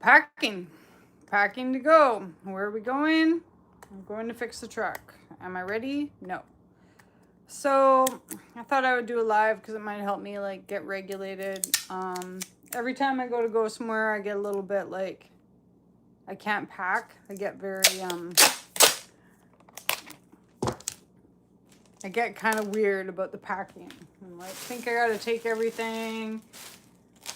Packing to go. Where are we going? I'm going to fix the truck. Am I ready? No. So I thought I would do a live because it might help me like get regulated. Every time I go somewhere, I get a little bit like I can't pack. I get very I get kind of weird about the packing. I'm like, think I gotta take everything.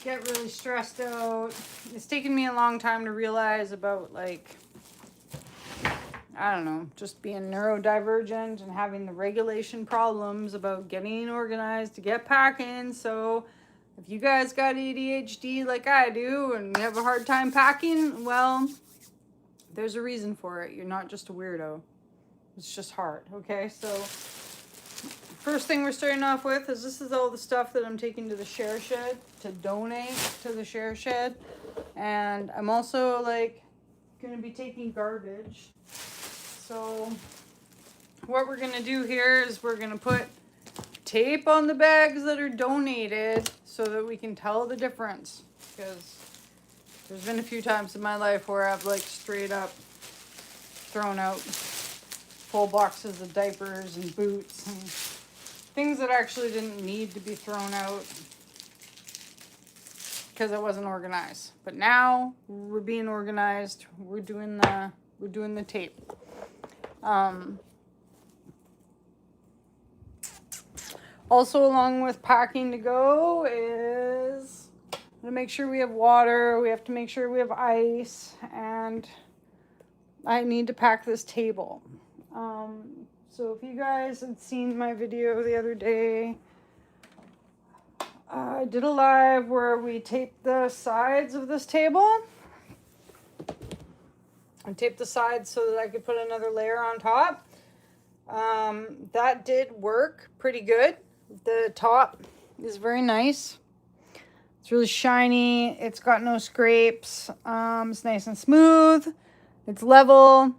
Get really stressed out. It's taken me a long time to realize about like, I don't know, just being neurodivergent and having the regulation problems about getting organized to get packing. So if you guys got ADHD like I do and you have a hard time packing, well, there's a reason for it. You're not just a weirdo. It's just hard, okay? So first thing we're starting off with is this is all the stuff that I'm taking to the share shed to donate to the share shed. And I'm also like going to be taking garbage. So what we're going to do here is we're going to put tape on the bags that are donated so that we can tell the difference. Because there's been a few times in my life where I've like straight up thrown out whole boxes of diapers and boots and things that actually didn't need to be thrown out because I wasn't organized. But now we're being organized. We're doing the tape. Also, along with packing to go is to make sure we have water. We have to make sure we have ice, and I need to pack this table. So if you guys had seen my video the other day, I did a live where we taped the sides of this table. I taped the sides so that I could put another layer on top. That did work pretty good. The top is very nice. It's really shiny. It's got no scrapes. It's nice and smooth. It's level.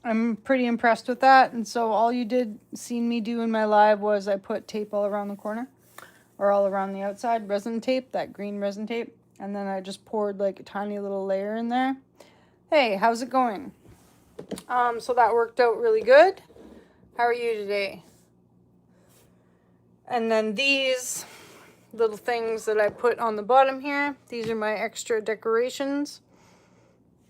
I'm pretty impressed with that. And so all you did see me do in my live was I put tape all around the corner or all around the outside, resin tape, that green resin tape. And then I just poured like a tiny little layer in there. Hey, how's it going? So that worked out really good. How are you today? And then these little things that I put on the bottom here, these are my extra decorations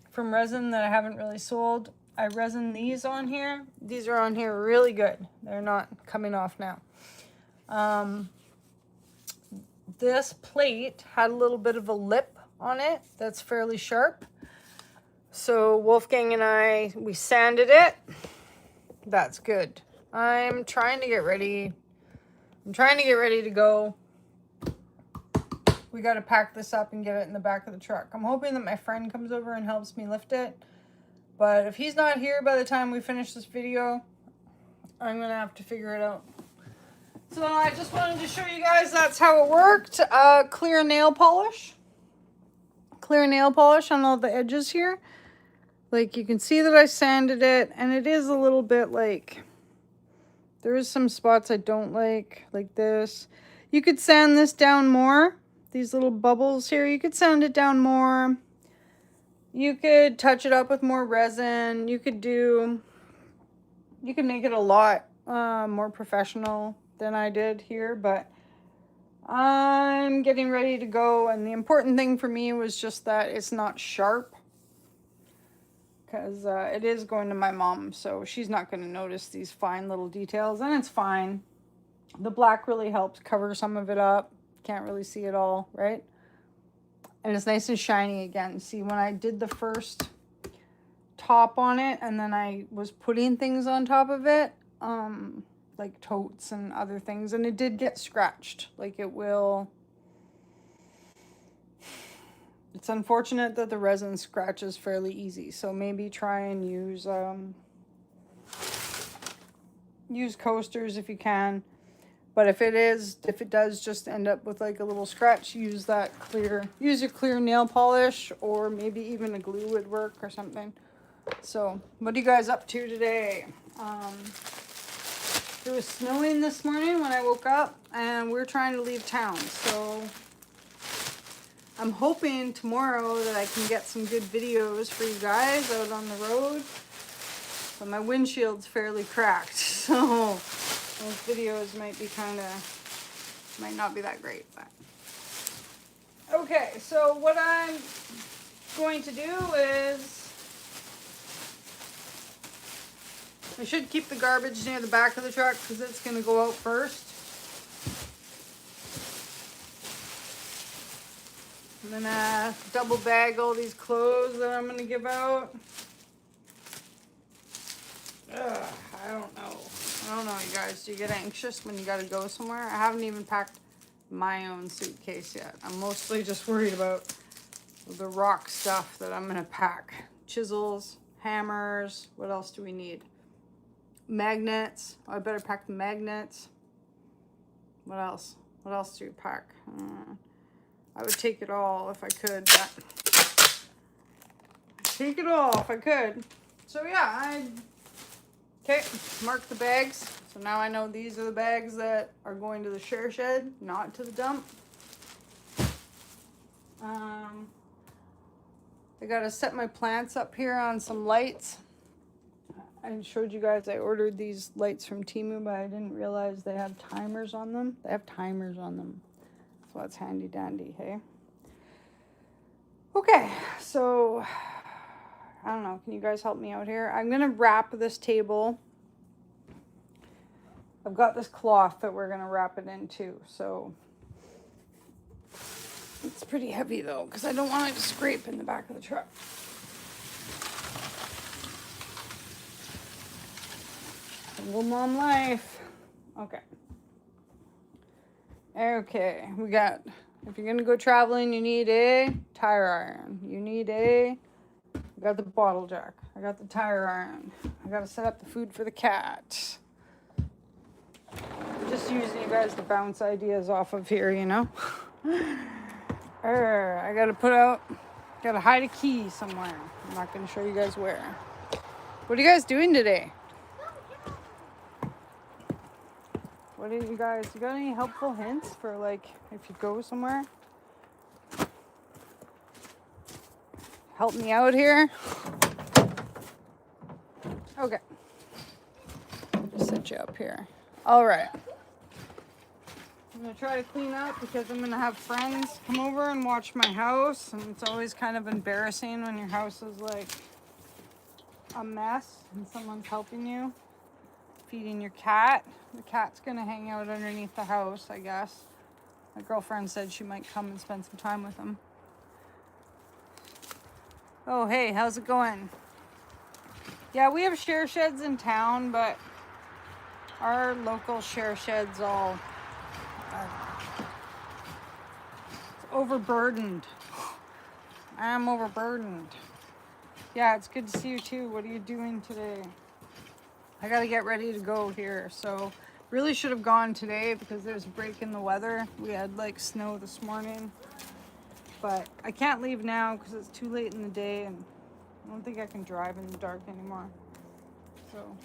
from resin that I haven't really sold. I resin these on here. These are on here really good. They're not coming off now. This plate had a little bit of a lip on it that's fairly sharp. So Wolfgang and I, we sanded it. That's good. I'm trying to get ready to go. We got to pack this up and get it in the back of the truck. I'm hoping that my friend comes over and helps me lift it. But if he's not here by the time we finish this video, I'm going to have to figure it out. So I just wanted to show you guys that's how it worked. Clear nail polish. Clear nail polish on all the edges here. Like you can see that I sanded it, and it is a little bit like, there is some spots I don't like this. You could sand this down more. These little bubbles here, you could sand it down more. You could touch it up with more resin. You could make it a lot more professional than I did here, but I'm getting ready to go. And the important thing for me was just that it's not sharp, because it is going to my mom, so she's not going to notice these fine little details, and it's fine. The black really helps cover some of it up. Can't really see it all, right? And it's nice and shiny again. See, when I did the first top on it and then I was putting things on top of it, like totes and other things, and it did get scratched. Like it will. It's unfortunate that the resin scratches fairly easy. So maybe try and use coasters if you can. But if it does just end up with like a little scratch, use your clear nail polish, or maybe even a glue would work or something. So what are you guys up to today? It was snowing this morning when I woke up, and we're trying to leave town. So I'm hoping tomorrow that I can get some good videos for you guys out on the road. But my windshield's fairly cracked, so those videos might be might not be that great. But okay, so what I'm going to do is, I should keep the garbage near the back of the truck because it's going to go out first. I'm going to double bag all these clothes that I'm going to give out. Ugh, I don't know, you guys. Do you get anxious when you got to go somewhere? I haven't even packed my own suitcase yet. I'm mostly just worried about the rock stuff that I'm going to pack. Chisels, hammers. What else do we need? Magnets. Oh, I better pack the magnets. What else? What else do you pack? I would take it all if I could. Take it all if I could. So yeah, okay, mark the bags. So now I know these are the bags that are going to the share shed, not to the dump. I gotta set my plants up here on some lights. I showed you guys I ordered these lights from Temu, but I didn't realize they have timers on them. They have timers on them. So that's handy dandy, hey? Okay, so I don't know. Can you guys help me out here? I'm going to wrap this table. I've got this cloth that we're going to wrap it into. So it's pretty heavy though, because I don't want it to scrape in the back of the truck. Single mom life. Okay. Okay, we got, if you're going to go traveling, you need a tire iron. I got the bottle jack. I got the tire iron. I got to set up the food for the cat. I'm just using you guys to bounce ideas off of here, you know? I got to hide a key somewhere. I'm not going to show you guys where. What are you guys doing today? What do you got any helpful hints for, like, if you go somewhere? Help me out here. Okay. Just set you up here. All right. I'm going to try to clean up because I'm going to have friends come over and watch my house. And it's always kind of embarrassing when your house is, like, a mess and someone's helping you. Feeding your cat. The cat's gonna hang out underneath the house, I guess. My girlfriend said she might come and spend some time with him. Oh, hey, how's it going? Yeah, we have share sheds in town, but our local share shed's all overburdened. I'm overburdened. Yeah, it's good to see you too. What are you doing today? I gotta get ready to go here, so really should have gone today because there's a break in the weather. We had like snow this morning, but I can't leave now because it's too late in the day and I don't think I can drive in the dark anymore. So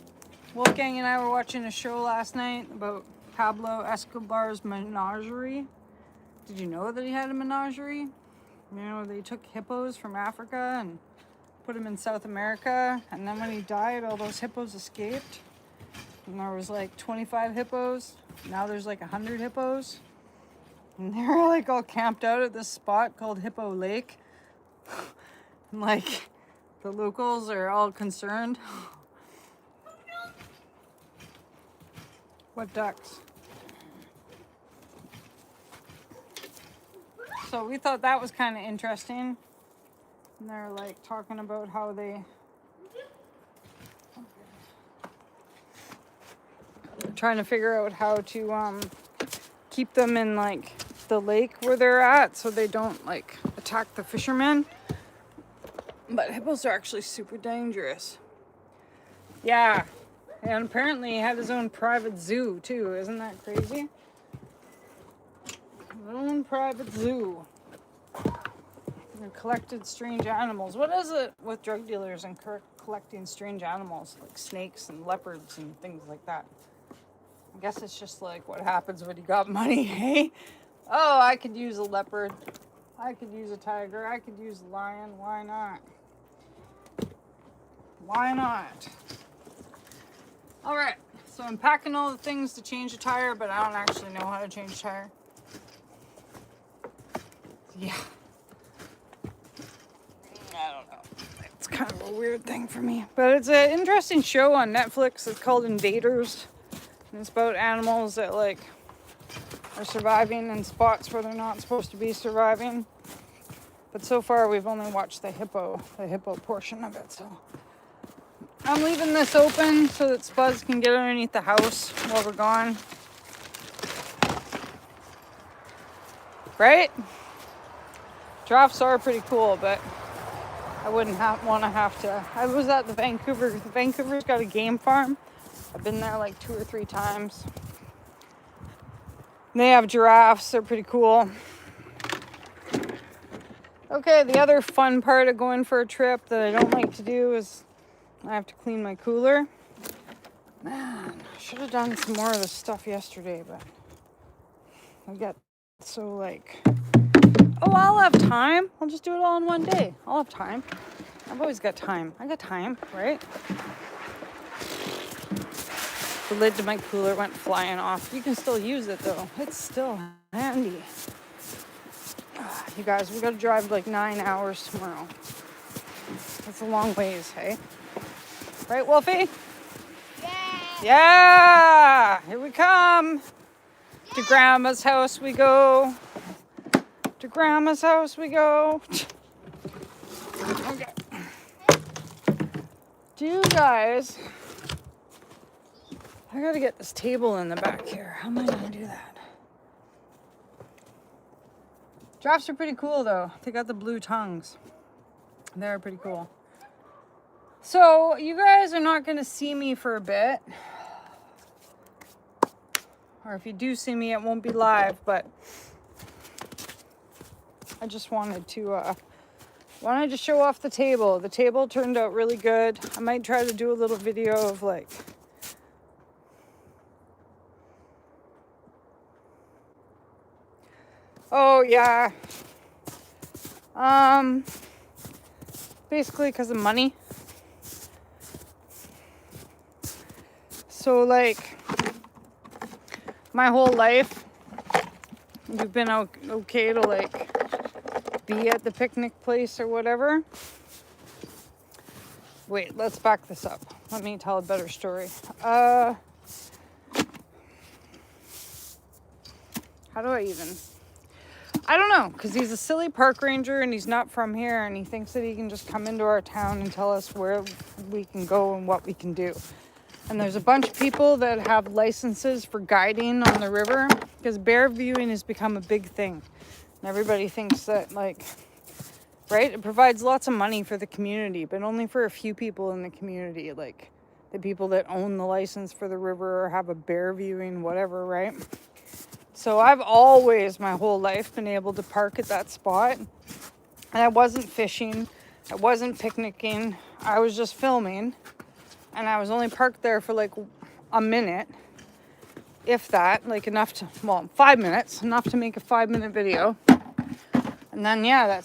Wolfgang and I were watching a show last night about Pablo Escobar's menagerie. Did you know that he had a menagerie? You know, they took hippos from Africa and put him in South America, and then when he died, all those hippos escaped, and there was like 25 hippos. Now there's like 100 hippos, and they're like all camped out at this spot called Hippo Lake. And like the locals are all concerned. What ducks? So we thought that was kind of interesting. And they're like talking about how they're trying to figure out how to keep them in like the lake where they're at so they don't like attack the fishermen. But hippos are actually super dangerous. Yeah. And apparently he had his own private zoo too. Isn't that crazy? His own private zoo. And collected strange animals. What is it with drug dealers and collecting strange animals like snakes and leopards and things like that? I guess it's just like what happens when you got money, hey? Oh, I could use a leopard. I could use a tiger. I could use a lion. Why not? Why not? All right. So I'm packing all the things to change a tire, but I don't actually know how to change a tire. Yeah. I don't know. It's kind of a weird thing for me. But it's an interesting show on Netflix. It's called Invaders. And it's about animals that like are surviving in spots where they're not supposed to be surviving. But so far we've only watched the hippo portion of it. So I'm leaving this open so that Spuzz can get underneath the house while we're gone. Right? Giraffes are pretty cool, but I wouldn't want to have to. I was at the Vancouver. Vancouver's got a game farm. I've been there like 2 or 3 times. They have giraffes. They're pretty cool. Okay, the other fun part of going for a trip that I don't like to do is I have to clean my cooler. Man, I should have done some more of this stuff yesterday, but I got so like, oh, I'll have time. I'll just do it all in one day. I'll have time. I've always got time. I got time, right? The lid to my cooler went flying off. You can still use it though. It's still handy. You guys, we gotta drive like 9 hours tomorrow. That's a long ways, hey? Right, Wolfie? Yeah! Yeah! Here we come. To Grandma's house we go. To Grandma's house we go. Okay. Do you guys... I gotta get this table in the back here. How am I gonna do that? Giraffes are pretty cool though. They got the blue tongues. They're pretty cool. So you guys are not gonna see me for a bit. Or if you do see me, it won't be live, but I just wanted to show off the table. The table turned out really good. I might try to do a little video of like oh yeah. Basically because of money. So like my whole life we've been okay to like be at the picnic place or whatever. Wait, let's back this up. Let me tell a better story. How do I even... I don't know, because he's a silly park ranger and he's not from here and he thinks that he can just come into our town and tell us where we can go and what we can do. And there's a bunch of people that have licenses for guiding on the river because bear viewing has become a big thing. And everybody thinks that, like, right? It provides lots of money for the community, but only for a few people in the community, like the people that own the license for the river or have a bear viewing, whatever, right? So I've always, my whole life, been able to park at that spot. And I wasn't fishing. I wasn't picnicking. I was just filming. And I was only parked there for like a minute. If that, like enough to, well, 5 minutes. Enough to make a 5-minute video. And then, yeah, that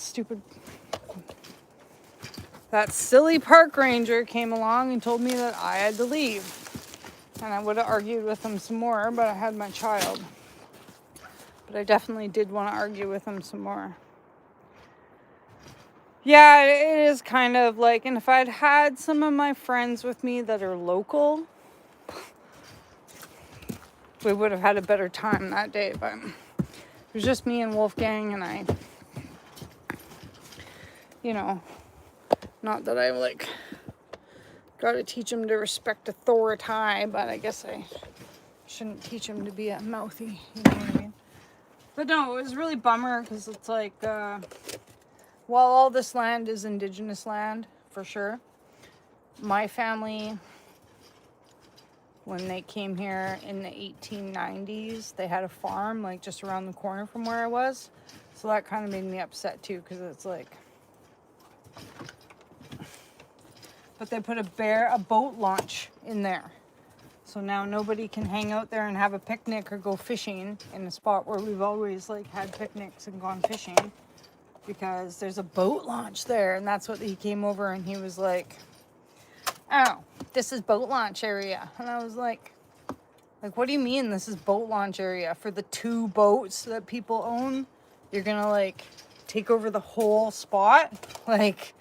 silly park ranger came along and told me that I had to leave. And I would have argued with him some more, but I had my child. But I definitely did want to argue with him some more. Yeah, it is kind of like, and if I'd had some of my friends with me that are local, we would have had a better time that day. But it was just me and Wolfgang and I, you know, not that I like got to teach him to respect authority, but I guess I shouldn't teach him to be a mouthy, you know what I mean? But no, it was really bummer because it's like, while all this land is indigenous land, for sure, my family, when they came here in the 1890s, they had a farm like just around the corner from where I was. So that kind of made me upset too, because it's like, but they put a boat launch in there. So now nobody can hang out there and have a picnic or go fishing in a spot where we've always like had picnics and gone fishing. because there's a boat launch there, and that's what he came over and he was like, oh, this is boat launch area. And I was like, what do you mean this is boat launch area? For the 2 boats that people own, you're gonna like take over the whole spot? Like,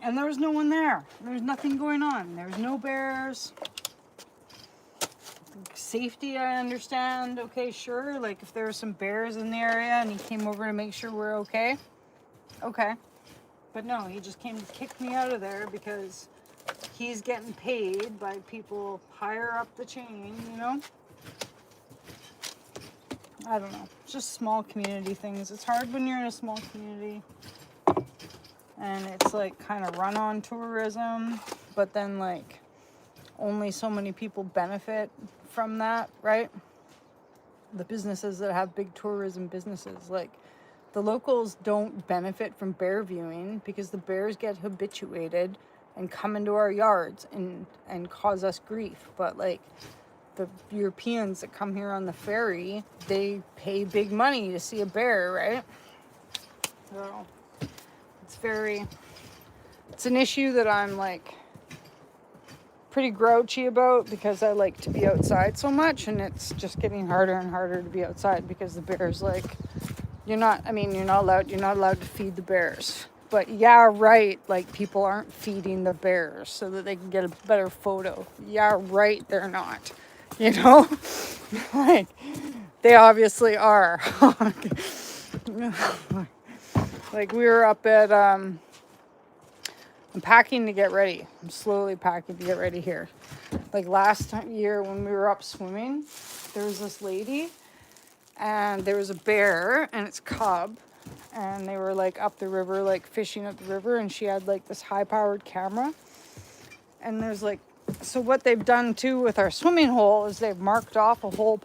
and there was no one there. There was nothing going on. There was no bears. Safety, I understand. Okay, sure. Like if there were some bears in the area and he came over to make sure we're okay. Okay. But no, he just came to kick me out of there because he's getting paid by people higher up the chain, you know? I don't know. It's just small community things. It's hard when you're in a small community and it's like kind of run on tourism, but then like only so many people benefit from that, right? The businesses that have big tourism businesses, like the locals don't benefit from bear viewing because the bears get habituated and come into our yards and cause us grief. But like the Europeans that come here on the ferry, they pay big money to see a bear, right? So it's an issue that I'm like pretty grouchy about because I like to be outside so much, and it's just getting harder and harder to be outside because the bears, like, you're not allowed to feed the bears. But yeah, right, like people aren't feeding the bears so that they can get a better photo. Yeah, right, they're not. You know? Like, they obviously are. Like we were up at I'm packing to get ready. I'm slowly packing to get ready here. Like last year when we were up swimming, there was this lady and there was a bear and its cub, and they were like up the river, like fishing up the river, and she had like this high-powered camera. And there's like, so what they've done too with our swimming hole is they've marked off a whole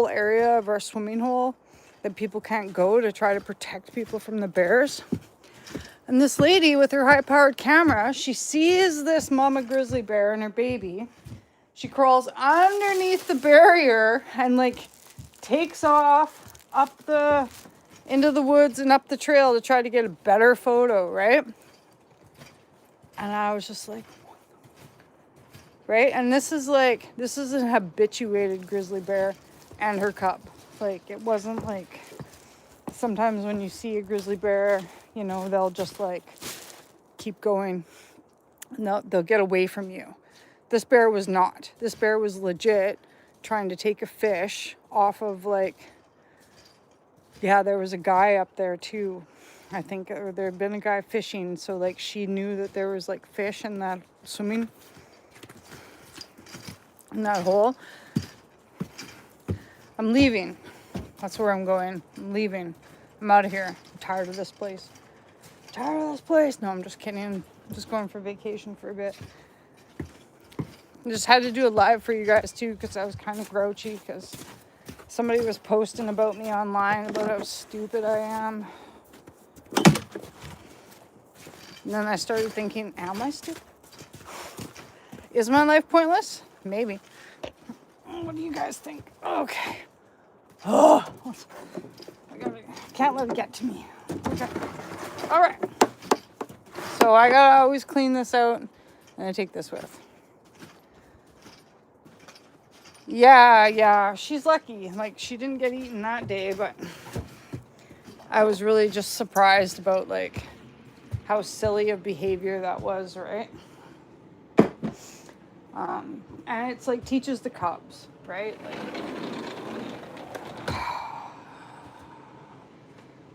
area of our swimming hole that people can't go to try to protect people from the bears. And this lady with her high-powered camera, she sees this mama grizzly bear and her baby. She crawls underneath the barrier and like takes off into the woods and up the trail to try to get a better photo, right? And I was just like, right? And this is an habituated grizzly bear and her cub. Like, it wasn't like sometimes when you see a grizzly bear, you know, they'll just like keep going and they'll get away from you. This bear was not. This bear was legit trying to take a fish off of like, yeah, there was a guy up there too. I think, or there had been a guy fishing. So like she knew that there was like fish in that swimming, in that hole. I'm leaving. That's where I'm going. I'm leaving. I'm out of here. I'm tired of this place. No, I'm just kidding. I'm just going for vacation for a bit. I just had to do a live for you guys too because I was kind of grouchy because somebody was posting about me online about how stupid I am. And then I started thinking, am I stupid? Is my life pointless? Maybe. What do you guys think? Okay. Oh, I can't let it get to me. Okay. All right. So I gotta always clean this out, and I take this with. Yeah. She's lucky. Like, she didn't get eaten that day, but I was really just surprised about like how silly of behavior that was, right? And it's like teaches the cubs, right? Like,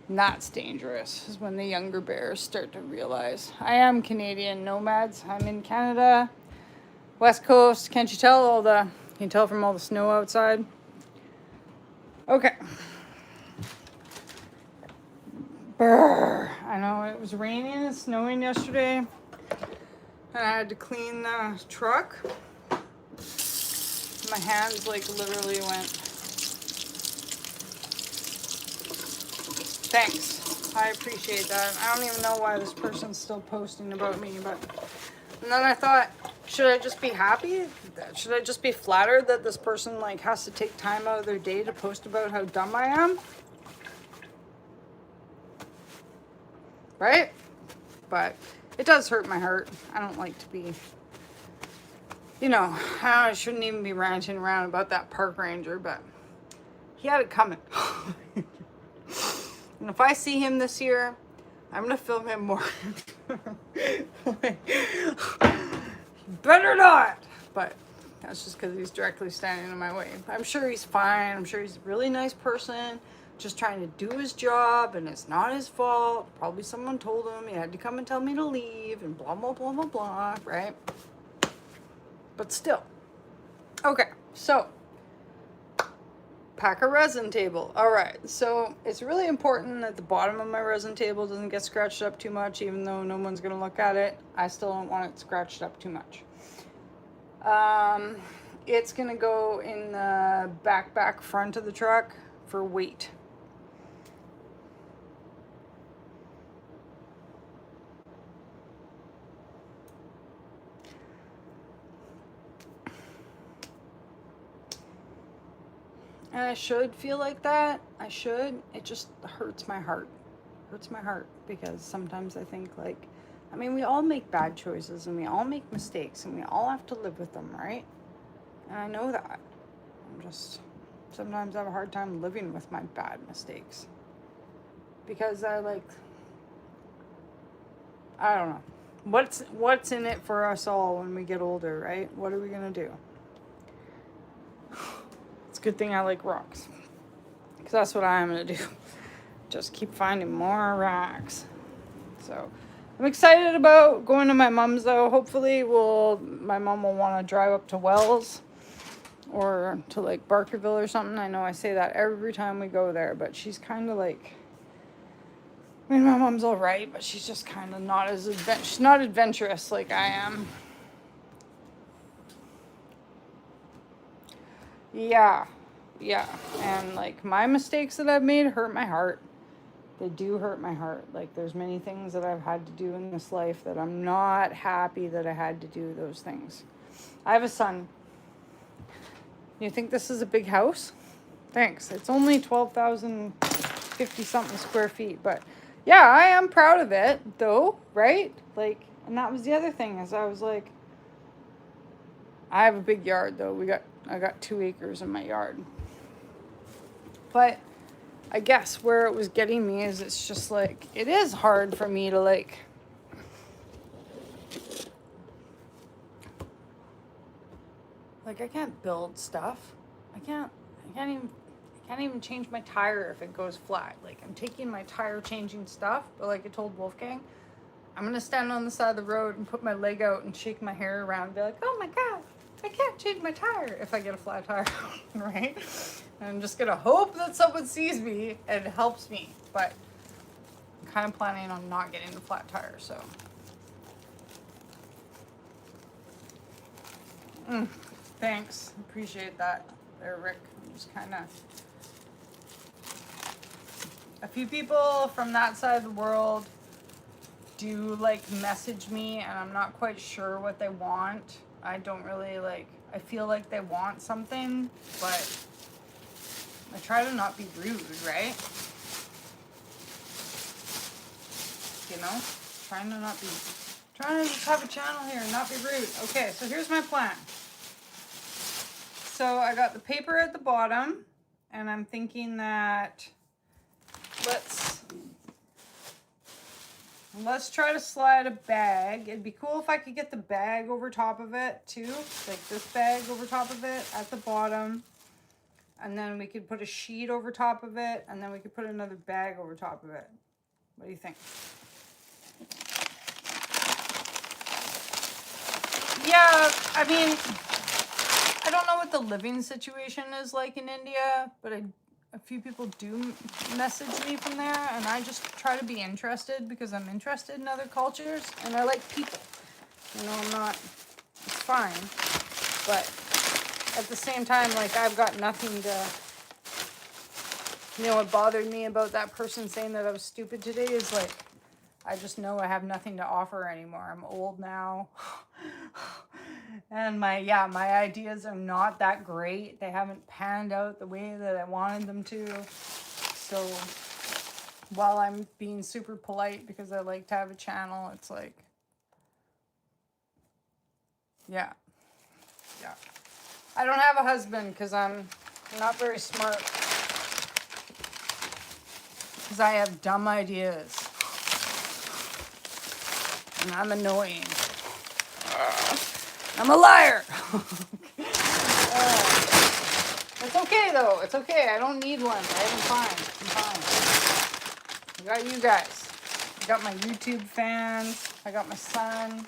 and that's dangerous is when the younger bears start to realize. I am Canadian nomads. I'm in Canada, West Coast. Can't you tell can you tell from all the snow outside? Okay. Brr. I know it was raining and snowing yesterday. And I had to clean the truck. My hands like literally went. Thanks. I appreciate that. I don't even know why this person's still posting about me, but and then I thought, should I just be happy? Should I just be flattered that this person like has to take time out of their day to post about how dumb I am? right? But it does hurt my heart. I don't like to be, you know, I shouldn't even be ranting around about that park ranger, but he had it coming. And if I see him this year, I'm gonna film him more. Better not. But that's just because he's directly standing in my way. I'm sure he's fine. I'm sure he's a really nice person, just trying to do his job, and it's not his fault. Probably someone told him he had to come and tell me to leave, and blah, blah, blah, blah, blah, right? But still. Okay, so pack a resin table. All right, so it's really important that the bottom of my resin table doesn't get scratched up too much, even though no one's gonna look at it. I still don't want it scratched up too much. It's gonna go in the back front of the truck for weight. And I should feel like that. I should. It just hurts my heart. Hurts my heart because sometimes I think like, I mean, we all make bad choices and we all make mistakes and we all have to live with them, right? And I know that. I'm just, sometimes I have a hard time living with my bad mistakes. Because I don't know. What's in it for us all when we get older, right? What are we gonna do? It's a good thing I like rocks. Because that's what I'm gonna do. Just keep finding more rocks. So I'm excited about going to my mom's though. Hopefully my mom will want to drive up to Wells or to like Barkerville or something. I know I say that every time we go there, but she's kind of like, I mean, my mom's all right, but she's just kind of not as she's not adventurous like I am. Yeah. And like my mistakes that I've made hurt my heart. They do hurt my heart. Like there's many things that I've had to do in this life that I'm not happy that I had to do those things. I have a son. You think this is a big house? Thanks. It's only 12,050 something square feet, but yeah, I am proud of it though, right? Like, and that was the other thing is I was like, I have a big yard though. I got 2 acres in my yard. But I guess where it was getting me is it's just like, it is hard for me to like, I can't build stuff. I can't even change my tire if it goes flat. Like I'm taking my tire changing stuff, but like I told Wolfgang, I'm gonna stand on the side of the road and put my leg out and shake my hair around and be like, oh my God, I can't change my tire if I get a flat tire, right? And I'm just gonna hope that someone sees me and helps me. But I'm kind of planning on not getting the flat tire, so. Thanks, appreciate that there, Rick. I'm just kind of, a few people from that side of the world do like message me and I'm not quite sure what they want. I don't really like, I feel like they want something, but I try to not be rude, right? You know, trying to just have a channel here and not be rude. Okay, so here's my plan. So I got the paper at the bottom and I'm thinking that let's try to slide a bag. It'd be cool if I could get the bag over top of it too. Like this bag over top of it at the bottom. And then we could put a sheet over top of it. And then we could put another bag over top of it. What do you think? Yeah, I mean, I don't know what the living situation is like in India, but a few people do message me from there, and I just try to be interested because I'm interested in other cultures, and I like people. You know, it's fine, but at the same time, like, I've got nothing to, you know, what bothered me about that person saying that I was stupid today is, like, I just know I have nothing to offer anymore. I'm old now. And my ideas are not that great. They haven't panned out the way that I wanted them to. So, while I'm being super polite because I like to have a channel, it's like, yeah. I don't have a husband because I'm not very smart. Because I have dumb ideas. And I'm annoying. I'm a liar. It's okay though. It's okay. I don't need one. I'm fine. I got you guys. I got my YouTube fans. I got my son.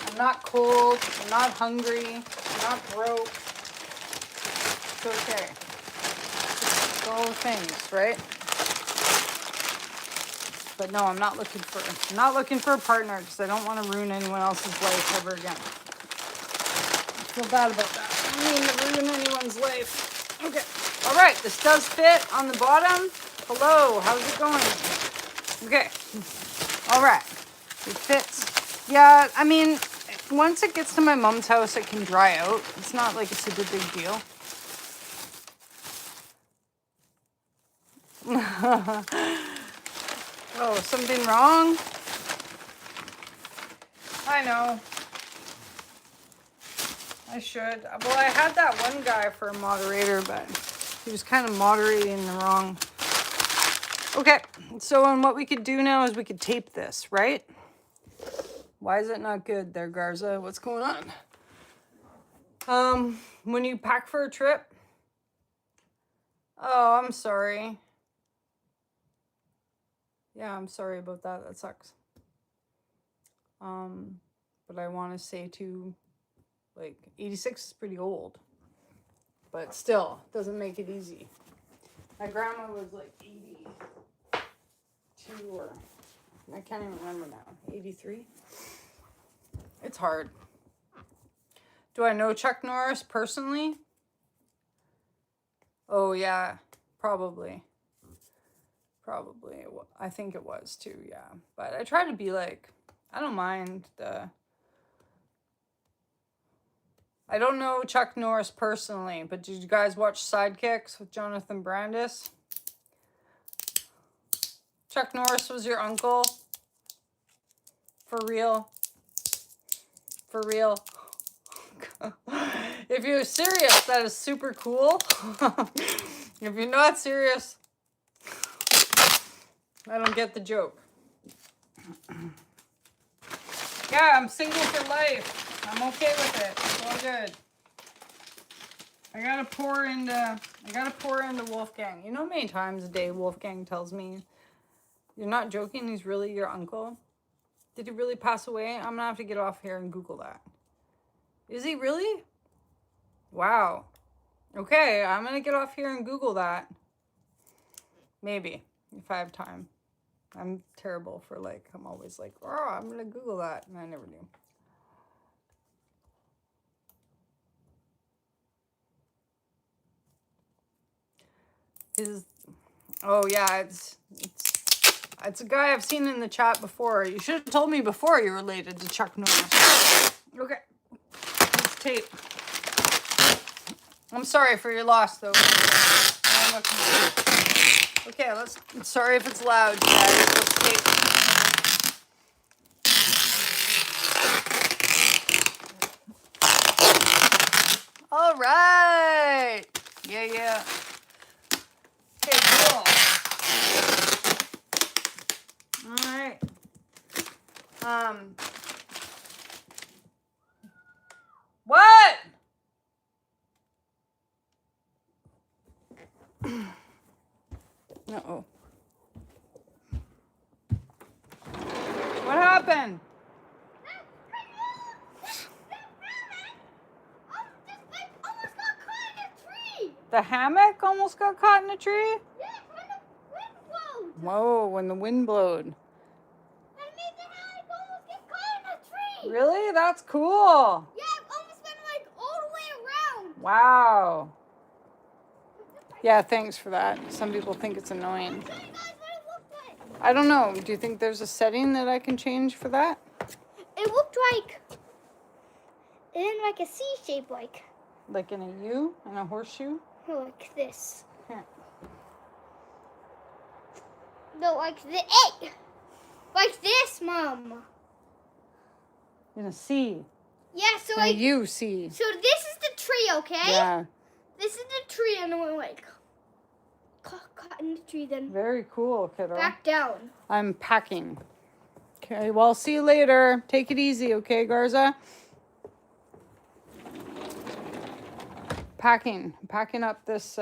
I'm not cold. I'm not hungry. I'm not broke. It's okay. It's all the things, right? But no, I'm not looking for a partner because I don't want to ruin anyone else's life ever again. I feel bad about that. I don't mean to ruin anyone's life. Okay. All right. This does fit on the bottom. Hello. How's it going? Okay. All right. It fits. Yeah. I mean, once it gets to my mom's house, it can dry out. It's not like a super big deal. Oh, something wrong? I know. I should. Well, I had that one guy for a moderator, but he was kind of moderating the wrong. Okay, so what we could do now is we could tape this, right? Why is it not good there, Garza? What's going on? When you pack for a trip? Oh, I'm sorry. Yeah, I'm sorry about that. That sucks. But I want to say too, like 86 is pretty old, but still doesn't make it easy. My grandma was like 82 or I can't even remember now. 83. It's hard. Do I know Chuck Norris personally? Oh yeah, probably. I think it was too, yeah. But I try to be like, I don't mind I don't know Chuck Norris personally, but did you guys watch Sidekicks with Jonathan Brandis? Chuck Norris was your uncle? For real? For real? If you're serious, that is super cool. If you're not serious, I don't get the joke. Yeah, I'm single for life. I'm okay with it. It's all good. I gotta pour into Wolfgang. You know how many times a day Wolfgang tells me, you're not joking, he's really your uncle? Did he really pass away? I'm gonna have to get off here and Google that. Is he really? Wow. Okay, I'm gonna get off here and Google that. Maybe, if I have time. I'm terrible for like, I'm always like, oh, I'm gonna Google that, and I never do. Oh yeah, it's a guy I've seen in the chat before. You should have told me before you're related to Chuck Norris. Okay, it's tape. I'm sorry for your loss, though. Okay, sorry if it's loud, guys. Let's tape. All right. Yeah. Okay, cool. All right. What? Uh-oh. What happened? The hammock almost got caught in a tree? Yeah, when the wind blowed. Whoa, when the wind blowed. That made the hammock almost get caught in a tree. Really? That's cool. Yeah, it almost went like all the way around. Wow. Yeah, thanks for that. Some people think it's annoying. I'll show you guys what it looked like. I don't know. Do you think there's a setting that I can change for that? It looked like in like a C shape, like in a U and a horseshoe? Like this. Here. No, like the eight. Like this, Mom. In a C. Yeah, so In a U C. So this is the tree, okay? Yeah. This is the tree, and we're like caught in the tree. Then Very cool, kiddo. back down. I'm packing. Okay, well, see you later. Take it easy, okay, Garza? Packing up this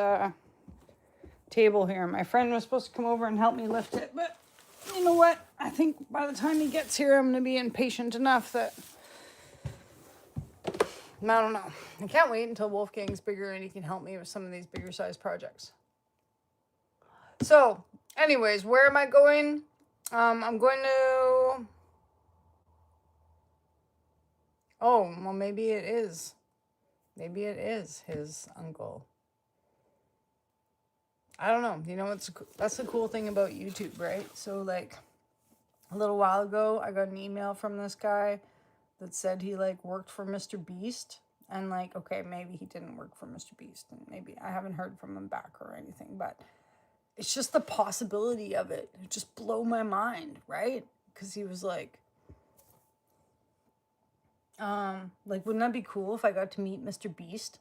table here. My friend was supposed to come over and help me lift it, but you know what? I think by the time he gets here, I'm going to be impatient enough that I don't know. I can't wait until Wolfgang's bigger and he can help me with some of these bigger size projects. So, anyways, where am I going? I'm going to... Oh, well, maybe it is. Maybe it is his uncle. I don't know. You know, that's the cool thing about YouTube, right? So, like, a little while ago, I got an email from this guy that said he, like, worked for Mr. Beast. And, like, okay, maybe he didn't work for Mr. Beast. And maybe I haven't heard from him back or anything. But it's just the possibility of it. It just blew my mind, right? Because he was like, wouldn't that be cool if I got to meet Mr. Beast?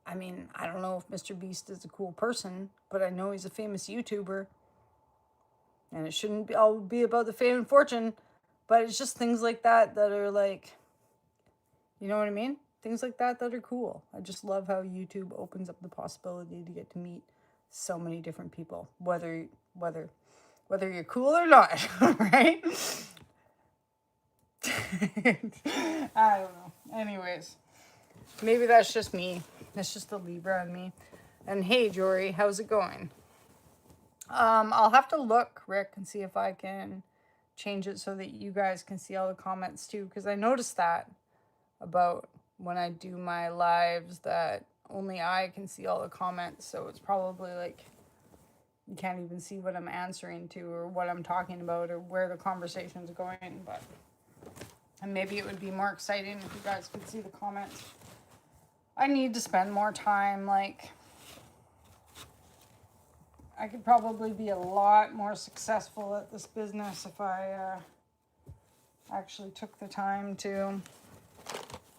I mean, I don't know if Mr. Beast is a cool person, but I know he's a famous YouTuber. And it shouldn't all be about the fame and fortune, but it's just things like that that are like, you know what I mean? Things like that are cool. I just love how YouTube opens up the possibility to get to meet so many different people, whether you're cool or not, right? I don't know. Anyways, maybe that's just me. That's just the Libra in me. And hey, Jory, how's it going? I'll have to look, Rick, and see if I can change it so that you guys can see all the comments too, because I noticed that about when I do my lives that only I can see all the comments, so it's probably like you can't even see what I'm answering to or what I'm talking about or where the conversation's going, but and maybe it would be more exciting if you guys could see the comments. I need to spend more time, like, I could probably be a lot more successful at this business if I actually took the time to,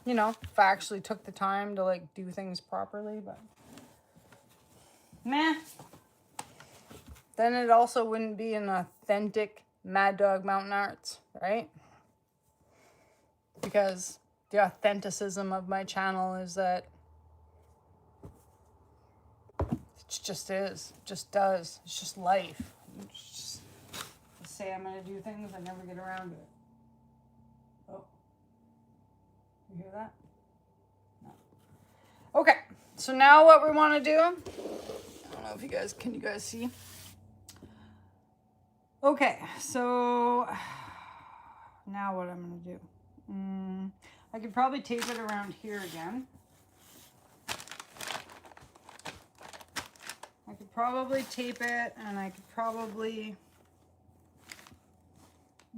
you know, if I actually took the time to, like, do things properly, but meh. Then it also wouldn't be an authentic Mad Dog Mountain Arts, right? Because the authenticism of my channel is that it just is. It just does. It's just life. It's just, I say I'm going to do things, I never get around to it. Oh. You hear that? No. Okay. So now what we want to do, I don't know if you guys, can you guys see? Okay. So now what I'm going to do. I could probably tape it around here again. I could probably tape it and I could probably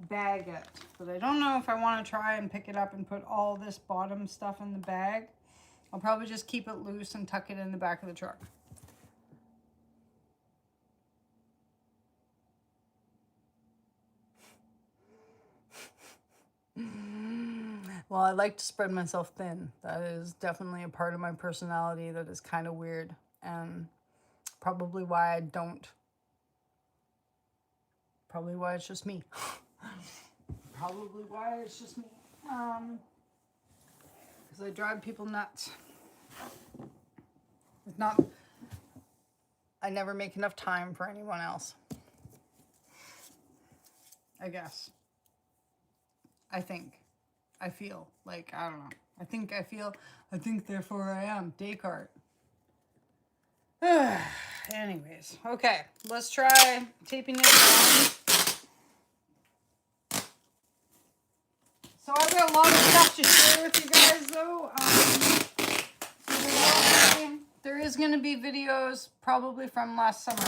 bag it. But I don't know if I want to try and pick it up and put all this bottom stuff in the bag. I'll probably just keep it loose and tuck it in the back of the truck. Well, I like to spread myself thin. That is definitely a part of my personality that is kind of weird. And probably why I don't. Probably why it's just me. Probably why it's just me. Because I drive people nuts. It's not... I never make enough time for anyone else. I guess. I think. I feel. Like, I don't know. I think, therefore I am. Descartes. Anyways. Okay. Let's try taping it down. So I've got a lot of stuff to share with you guys, though. There is going to be videos probably from last summer.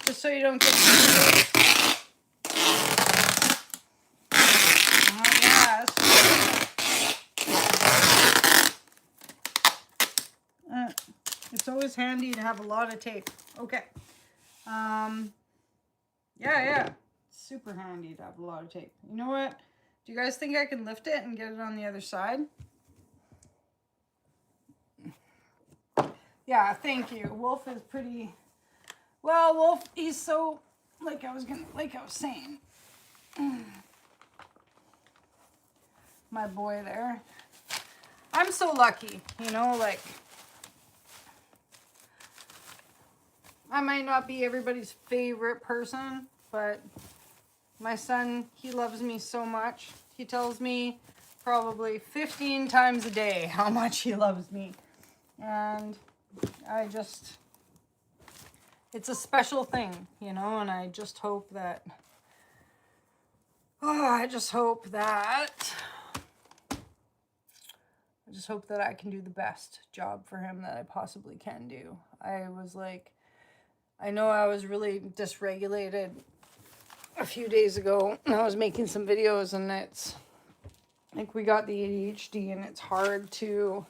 Just so you don't get confused. It's always handy to have a lot of tape. Okay. Yeah. Super handy to have a lot of tape. You know what? Do you guys think I can lift it and get it on the other side? Yeah, thank you. Wolf is pretty... Well, Wolf, he's so... Like I was saying. My boy there. I'm so lucky, you know, like... I might not be everybody's favorite person, but my son, he loves me so much. He tells me probably 15 times a day how much he loves me. And it's a special thing, you know, and I just hope that, I just hope that I can do the best job for him that I possibly can do. I know I was really dysregulated a few days ago, and I was making some videos, and it's like we got the ADHD, and it's hard to...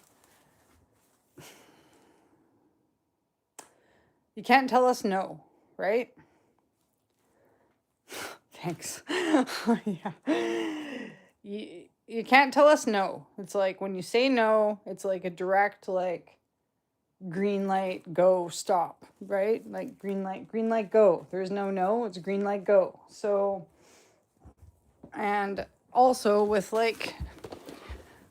You can't tell us no, right? Thanks. Yeah. You can't tell us no. It's like when you say no, it's like a direct, like, green light, go, stop, right? Like green light, go. There's no, it's green light, go. So, and also with like,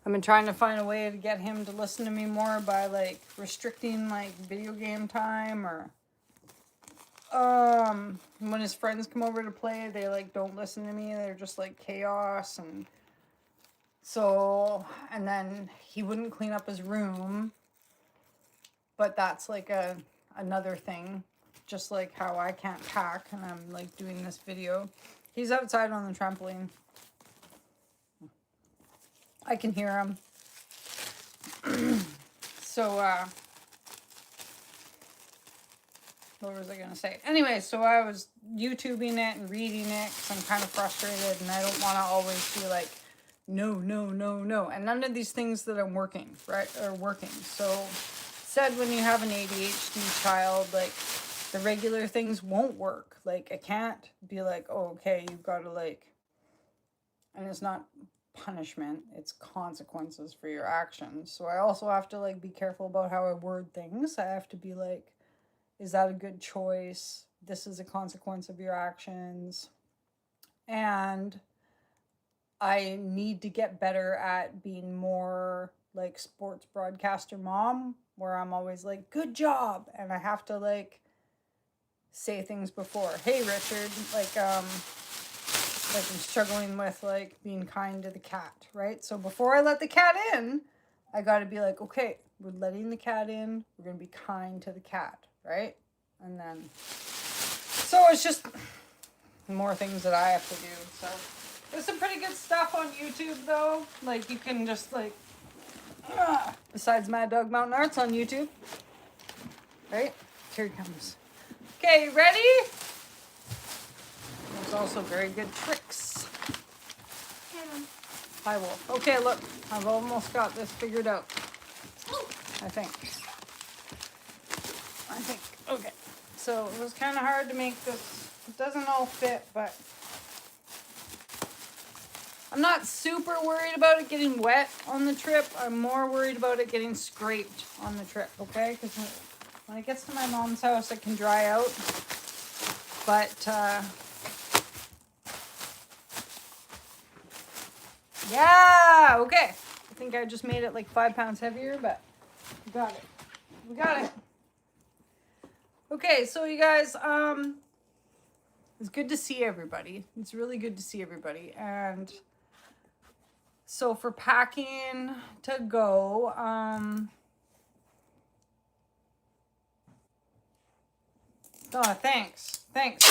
I've been trying to find a way to get him to listen to me more by like restricting like video game time, or when his friends come over to play, they like don't listen to me. They're just like chaos. And so, and then he wouldn't clean up his room. But that's like another thing, just like how I can't pack and I'm like doing this video. He's outside on the trampoline. I can hear him. So, what was I going to say? Anyway, so I was YouTubing it and reading it because I'm kind of frustrated and I don't want to always be like, no. And none of these things that I'm working, right, are working. So... said when you have an ADHD child, like the regular things won't work. Like I can't be like, oh, okay, you've got to like, and it's not punishment, it's consequences for your actions. So I also have to like be careful about how I word things. I have to be like, is that a good choice? This is a consequence of your actions. And I need to get better at being more like sports broadcaster mom, where I'm always like, good job. And I have to like say things before, hey, Richard, like I'm struggling with like being kind to the cat, right? So before I let the cat in, I got to be like, okay, we're letting the cat in. We're going to be kind to the cat, right? And then, so it's just more things that I have to do. So there's some pretty good stuff on YouTube though. Like you can just like, besides Maddogmountainarts on YouTube. Right? Here he comes. Okay, ready? There's also very good tricks. Hi, Wolf. Okay, look. I've almost got this figured out. I think. Okay. So it was kind of hard to make this. It doesn't all fit, but... I'm not super worried about it getting wet on the trip. I'm more worried about it getting scraped on the trip, okay? Because when it gets to my mom's house, it can dry out. But, yeah, okay. I think I just made it like 5 pounds heavier, but we got it. We got it. Okay, so you guys, it's good to see everybody. It's really good to see everybody. And... so for packing to go, thanks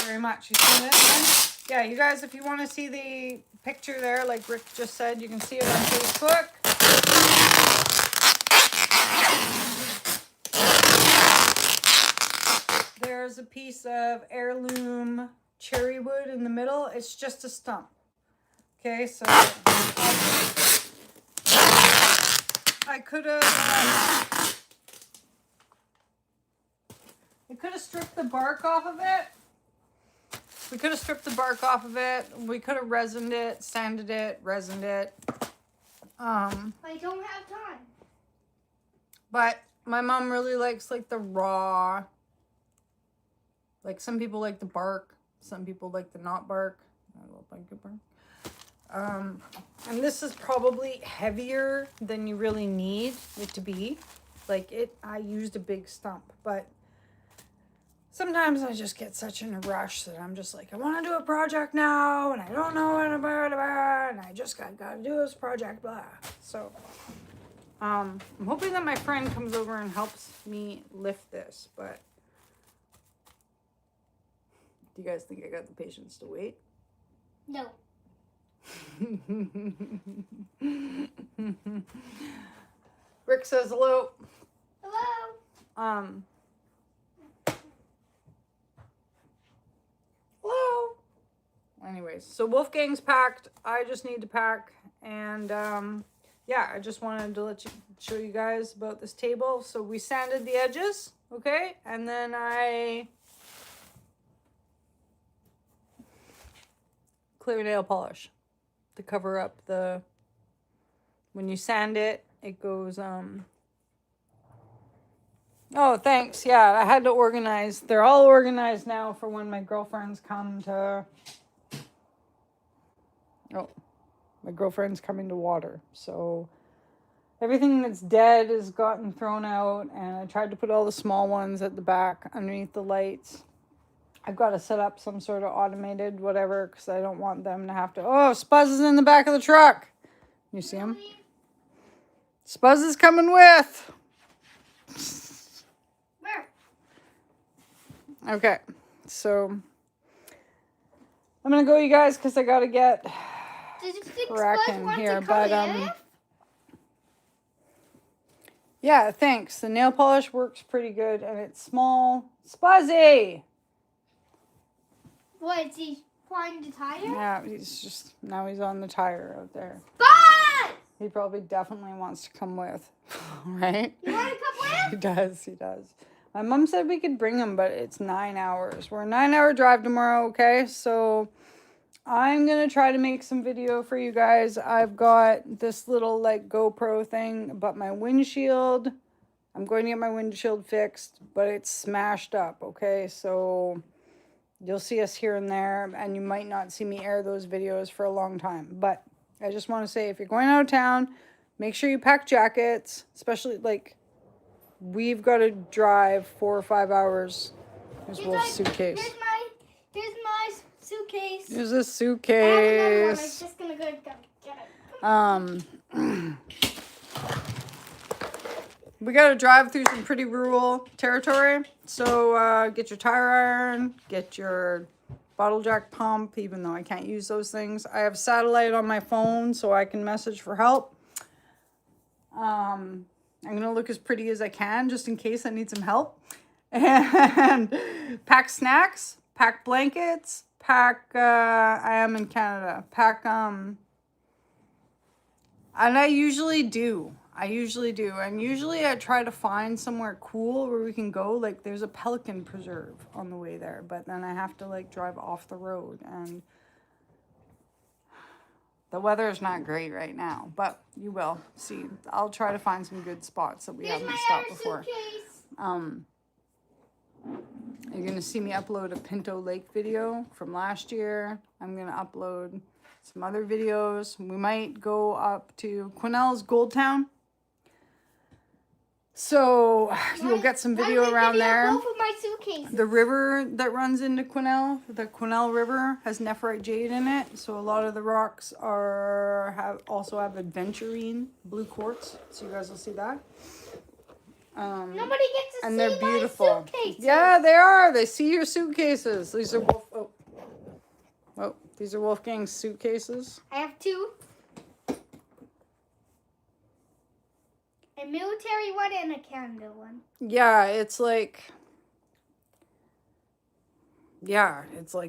very much. You see this one? Yeah, you guys, if you want to see the picture there, like Rick just said, you can see it on Facebook. There's a piece of heirloom cherry wood in the middle. It's just a stump. Okay, so I could have We could have stripped the bark off of it. We could have stripped the bark off of it. We could have resined it, sanded it, resined it. I don't have time. But my mom really likes like the raw. Like some people like the bark. Some people like the not bark. I don't like the bark. And this is probably heavier than you really need it to be. Like I used a big stump, but sometimes I just get such in a rush that I'm just like, I want to do a project now, and I don't know what about, and I just gotta do this project, blah. So, I'm hoping that my friend comes over and helps me lift this, but do you guys think I got the patience to wait? No. Rick says hello. Hello. Hello. Anyways, so Wolfgang's packed. I just need to pack, and yeah, I just wanted to show you guys about this table. So we sanded the edges, okay, and then I clear nail polish to cover up the. When you sand it, it goes Oh, thanks. Yeah, I had to organize. They're all organized now for when my girlfriends come to. Oh, my girlfriend's coming to water. So everything that's dead has gotten thrown out, and I tried to put all the small ones at the back underneath the lights. I've got to set up some sort of automated whatever because I don't want them to have to. Oh, Spuzz is in the back of the truck. You see him? Spuzz is coming with. Okay, so I'm gonna go, you guys, because I gotta get cracking here. But yeah, thanks. The nail polish works pretty good, and it's small. Spuzzy. What, is he flying the tire? Yeah, he's on the tire out there. Bye! He probably definitely wants to come with, right? You want to come with? He does. My mom said we could bring him, but it's 9 hours. We're a 9-hour drive tomorrow, okay? So I'm going to try to make some video for you guys. I've got this little, like, GoPro thing, but my windshield, I'm going to get my windshield fixed, but it's smashed up, okay? So you'll see us here and there, and you might not see me air those videos for a long time. But I just want to say, if you're going out of town, make sure you pack jackets, especially, like, we've got to drive 4 or 5 hours. Here's Wolf's suitcase. Here's my suitcase. Here's a I have another one. I'm suitcase. just gonna go get it. We got to drive through some pretty rural territory. So get your tire iron, get your bottle jack pump, even though I can't use those things. I have satellite on my phone so I can message for help. I'm going to look as pretty as I can just in case I need some help. And pack snacks, pack blankets, pack, I am in Canada, pack, and I usually do. And usually I try to find somewhere cool where we can go. Like there's a pelican preserve on the way there, but then I have to like drive off the road, and the weather is not great right now, but you will see. I'll try to find some good spots that we haven't stopped before. You're going to see me upload a Pinto Lake video from last year. I'm going to upload some other videos. We might go up to Quesnel's Gold Town. So you'll get some video around there. Both of my suitcases. The river that runs into Quesnel, the Quesnel River, has nephrite jade in it. So a lot of the rocks also have aventurine blue quartz. So you guys will see that. Nobody gets to see they're beautiful. my suitcases. Yeah, they are. They see your suitcases. These are these are Wolfgang's suitcases. I have two. A military one and a Canada one. Yeah, it's like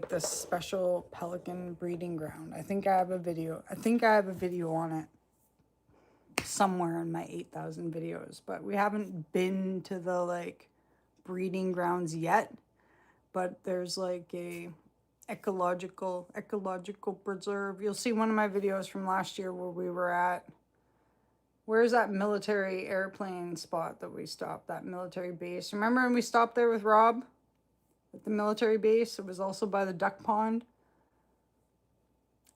this special pelican breeding ground. I think I have a video on it somewhere in my 8,000 videos, but we haven't been to the like breeding grounds yet, but there's like a ecological preserve. You'll see one of my videos from last year where we were at, where's that military airplane spot that we stopped, that military base? Remember when we stopped there with Rob at the military base? It was also by the duck pond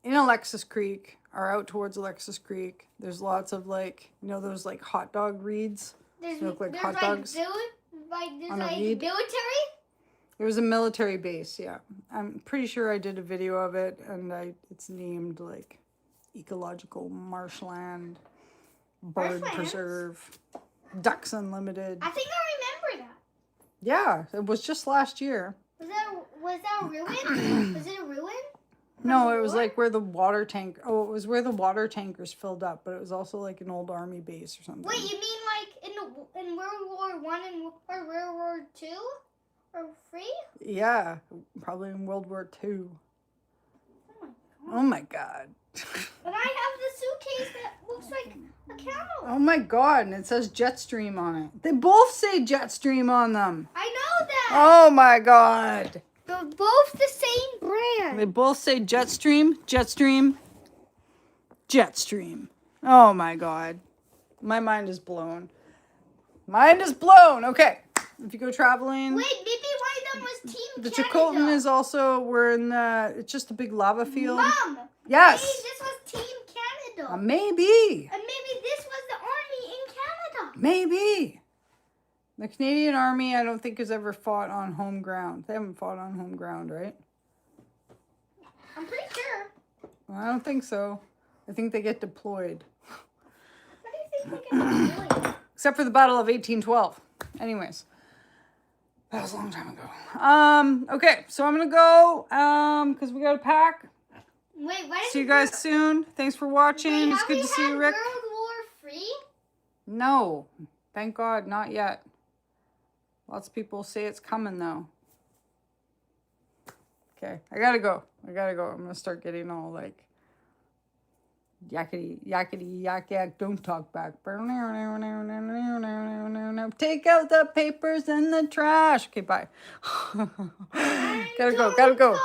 in Alexis Creek, or out towards Alexis Creek. There's lots of like, you know, those like hot dog reeds. They look like hot dogs there's on a like reed. military. It was a military base, yeah. I'm pretty sure I did a video of it, and it's named like Ecological Marshland, Bird Marshlands? Preserve, Ducks Unlimited. I think I remember that. Yeah, it was just last year. Was that a ruin? Was it a ruin? No, it was like where the water tank. Oh, it was where the water tankers filled up, but it was also like an old army base or something. Wait, you mean like in World War I and or World War II? Or III? Yeah, probably in World War II. Oh my God. Oh my God. And I have the suitcase that looks like a camel. Oh my God, and it says Jetstream on it. They both say Jetstream on them. I know that. Oh my God. They're both the same brand. They both say Jetstream, Jetstream, Jetstream. Oh my God. My mind is blown. Mind is blown. Okay. If you go traveling. Wait, maybe one of them was Team The Canada. Chilcotin is also, we're in the, it's just a big lava field. Mom. Yes. Maybe this was Team Canada. Maybe. And maybe this was the army in Canada. Maybe. The Canadian Army, I don't think, has ever fought on home ground. They haven't fought on home ground, right? I'm pretty sure. Well, I don't think so. I think they get deployed. What do you think they can do? Except for the Battle of 1812. Anyways. That was a long time ago. Okay, so I'm going to go, because we got to pack. Wait, why See you guys soon. Thanks for watching. Wait, It's good to see you, Rick. World War III? No. Thank God, not yet. Lots of people say it's coming, though. Okay, I gotta go. I'm gonna start getting all like yakety, yak, yak, don't talk back. Take out the papers and the trash. Okay, bye. Gotta go.